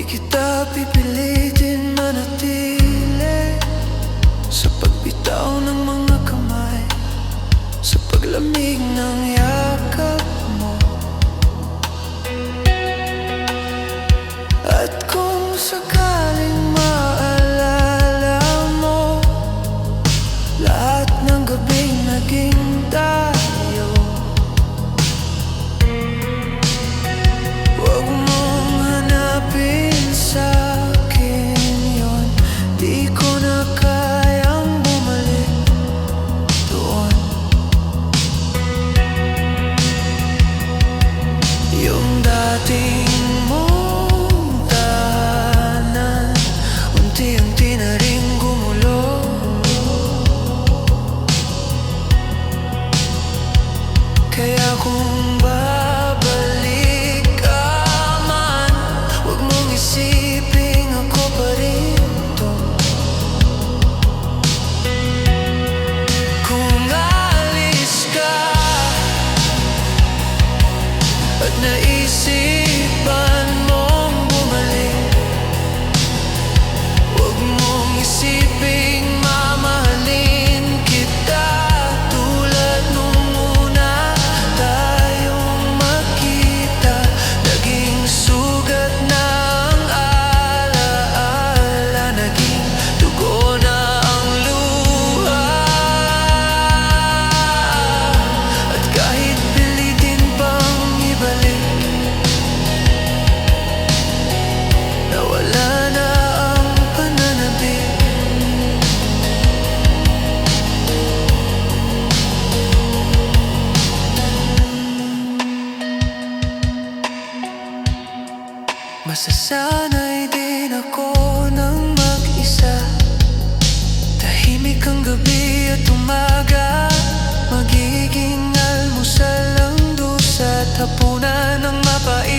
kita pipilitin manatili sa pagbitaw ng mga kamay, sa paglamig ng yakap mo. At kung sakaling maalala mo lahat ng gabing naging tayo, huwag mong hanapin sa'kin yun. Di ko na kayang bumalik doon. Yung dating mong tahanan unti-unti na rin gumulo. Kaya kung babalik ka man, huwag mong isiping ako pa rin to. Kung alis ka at naisipan mong bumalik, huwag mong isiping mamahalin kita tulad nung una tayong magkita. Naging sugat na ang alaala, naging dugo na ang luha. At kahit pilitin pang ibalik, nawala na ang pananabik. Masasanay din ako ng mag-isa, tahimik ang gabi at umaga, magiging almusal ang dusa at hapunan ng mapait.